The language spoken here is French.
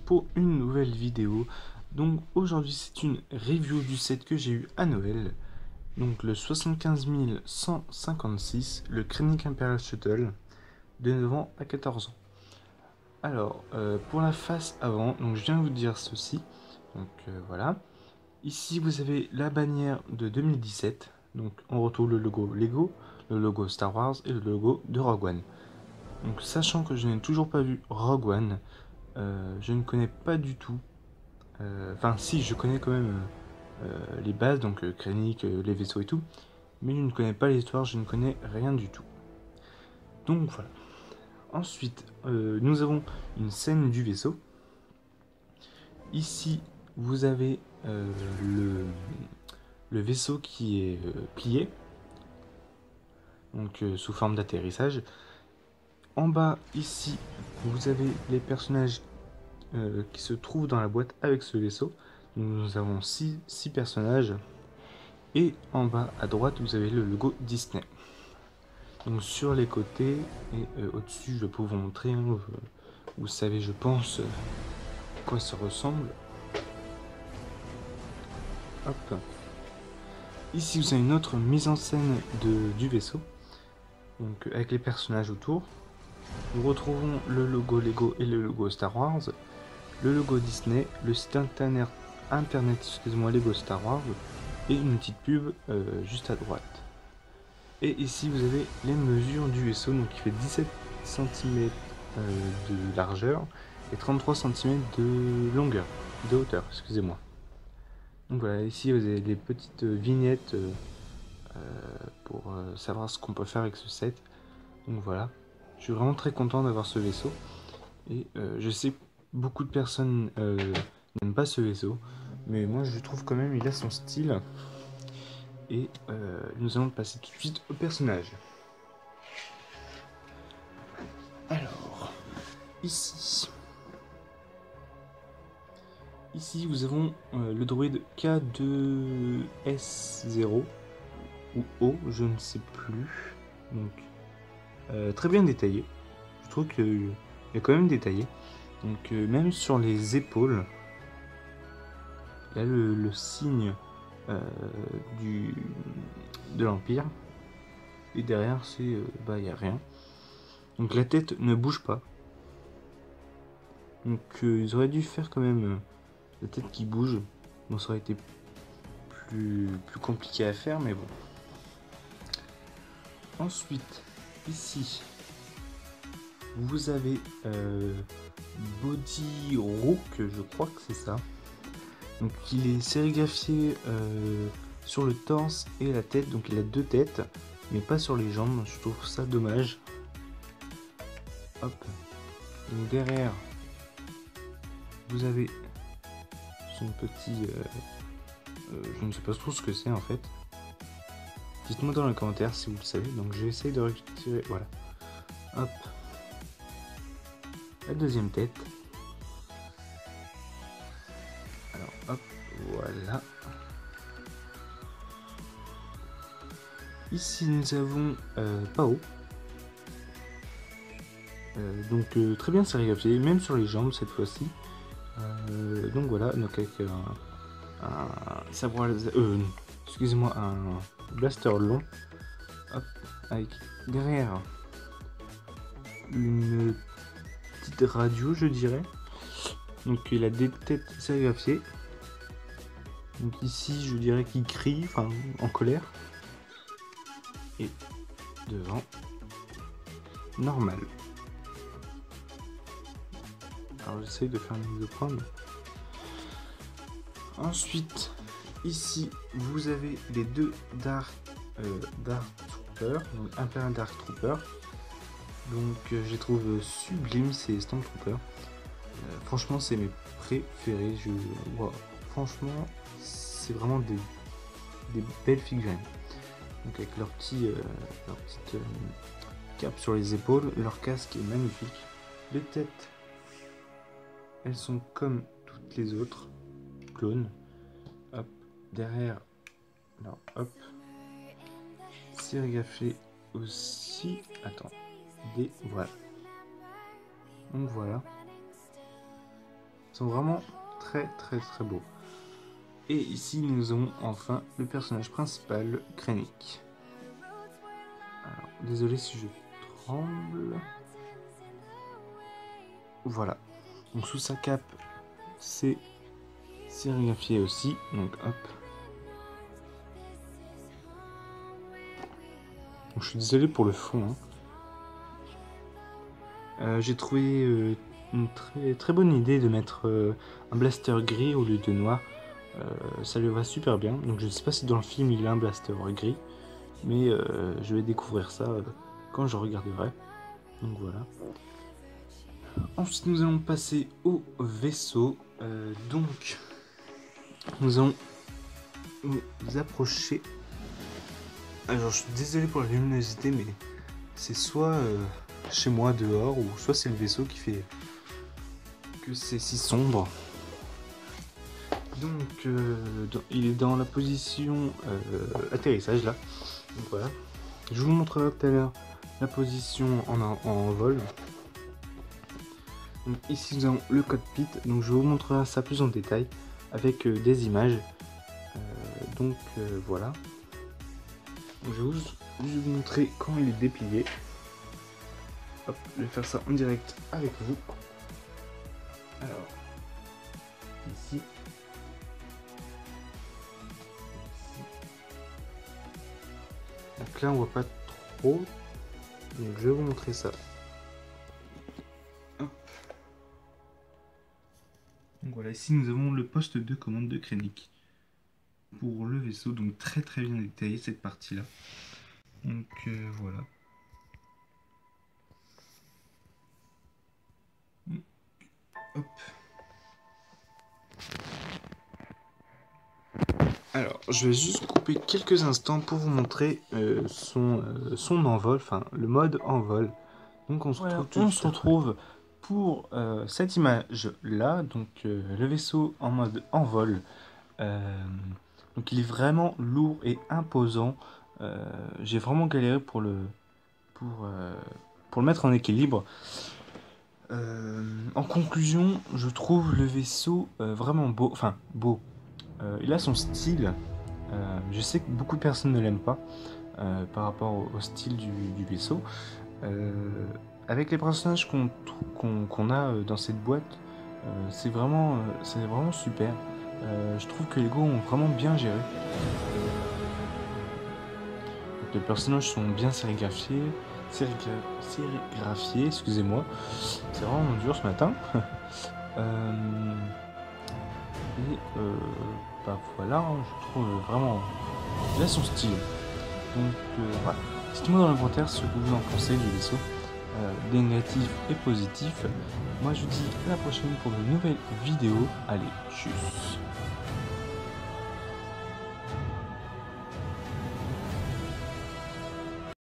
pour une nouvelle vidéo. Donc aujourd'hui c'est une review du set que j'ai eu à Noël. Donc le 75 156, le Krennic Imperial Shuttle, de 9 ans à 14 ans. Alors pour la face avant, donc je viens de vous dire ceci. Donc voilà. Ici vous avez la bannière de 2017. Donc on retrouve le logo Lego, le logo Star Wars et le logo de Rogue One. Donc sachant que je n'ai toujours pas vu Rogue One, je ne connais pas du tout. Enfin si, je connais quand même les bases, donc Krennic, les vaisseaux et tout. Mais je ne connais pas l'histoire, je ne connais rien du tout. Donc voilà. Ensuite, nous avons une scène du vaisseau. Ici, vous avez le vaisseau qui est plié, donc sous forme d'atterrissage. En bas, ici, vous avez les personnages qui se trouvent dans la boîte avec ce vaisseau. Nous avons 6 personnages. Et en bas à droite, vous avez le logo Disney. Donc sur les côtés et au-dessus, je peux vous montrer. Hein, vous savez, je pense, à quoi ça ressemble. Hop. Ici, vous avez une autre mise en scène du vaisseau. Donc avec les personnages autour. Nous retrouvons le logo Lego et le logo Star Wars. Le logo Disney, le site internet, excusez-moi, Lego Star Wars. Et une petite pub juste à droite. Et ici vous avez les mesures du vaisseau, donc il fait 17 cm de largeur et 33 cm de longueur, de hauteur, excusez-moi. Donc voilà, ici vous avez les petites vignettes pour savoir ce qu'on peut faire avec ce set. Donc voilà, je suis vraiment très content d'avoir ce vaisseau. Et je sais que beaucoup de personnes n'aiment pas ce vaisseau, mais moi je trouve quand même il a son style. Et nous allons passer tout de suite au personnage. Alors, ici nous avons le droïde K2S0 ou O, je ne sais plus. Donc, très bien détaillé. Je trouve qu'il est quand même détaillé. Donc, même sur les épaules, il y a le signe de l'Empire. Et derrière, il n'y a rien. Donc, la tête ne bouge pas. Donc, ils auraient dû faire quand même la tête qui bouge. Bon, ça aurait été plus compliqué à faire, mais bon. Ensuite, ici, vous avez Body Rook, je crois que c'est ça. Donc, il est sérigraphié sur le torse et la tête. Donc, il a 2 têtes, mais pas sur les jambes. Je trouve ça dommage. Hop. Donc, derrière, vous avez son petit... je ne sais pas trop ce que c'est en fait. Dites-moi dans les commentaires si vous le savez. Donc je vais essayer de retirer. Voilà. Hop. La deuxième tête. Alors hop. Voilà. Ici nous avons Pao. Donc très bien sérigraphié, même sur les jambes cette fois-ci. Donc voilà. Donc avec un sabre laser. Excusez-moi, un blaster long. Hop. Avec derrière une petite radio, je dirais. Donc il a des têtes sérigraphiées. Donc ici je dirais qu'il crie, enfin en colère. Et devant, normal. Alors j'essaye de faire une mise au point. Ensuite, ici vous avez les deux Dark Trooper, donc Imperial Dark Trooper. Donc je les trouve sublimes ces Stormtroopers. Franchement c'est mes préférés. Wow. Franchement c'est vraiment des belles figurines. Donc avec leur petite cape sur les épaules, leur casque est magnifique. Les têtes, elles sont comme toutes les autres clones. Hop, derrière, alors hop, sérigraphé aussi. Attends, voilà. Donc voilà. Ils sont vraiment très beaux. Et ici nous avons enfin le personnage principal, Krennic. Alors, désolé si je tremble. Voilà. Donc sous sa cape, c'est sérigraphié aussi. Donc hop. Donc, je suis désolé pour le fond. J'ai trouvé une très bonne idée de mettre un blaster gris au lieu de noir. Ça lui va super bien. Donc je ne sais pas si dans le film il a un blaster gris. Mais je vais découvrir ça quand je regarderai. Donc voilà. Ensuite nous allons passer au vaisseau. Donc nous allons nous approcher. Alors je suis désolé pour la luminosité, mais c'est soit chez moi dehors, ou soit c'est le vaisseau qui fait que c'est si sombre. Donc il est dans la position atterrissage là. Donc voilà. Je vous montrerai tout à l'heure la position en vol. Donc ici nous avons le cockpit, donc je vous montrerai ça plus en détail avec des images. Voilà. Donc, je vais vous montrer comment il est déplié. Hop, je vais faire ça en direct avec vous. Alors, ici. Donc là on voit pas trop. Donc je vais vous montrer ça. Hop. Donc voilà, ici nous avons le poste de commande de Krennic pour le vaisseau, donc très bien détaillé cette partie là. Donc voilà. Hop. Alors, je vais juste couper quelques instants pour vous montrer son envol, enfin le mode envol. Donc on se retrouve pour cette image là, donc le vaisseau en mode envol. Donc il est vraiment lourd et imposant. J'ai vraiment galéré pour le mettre en équilibre. En conclusion, je trouve le vaisseau vraiment beau. Enfin, beau. Il a son style. Je sais que beaucoup de personnes ne l'aiment pas par rapport au style du vaisseau. Avec les personnages qu'on a dans cette boîte, c'est vraiment super. Je trouve que Lego ont vraiment bien géré. Donc, les personnages sont bien sérigraphiés, excusez-moi. C'est vraiment dur ce matin. Voilà, je trouve vraiment. Il a son style. Donc voilà. Dites-moi dans les commentaires ce que vous en pensez du vaisseau. Négatif et positif. Moi je vous dis à la prochaine pour de nouvelles vidéos. Allez, tchuss.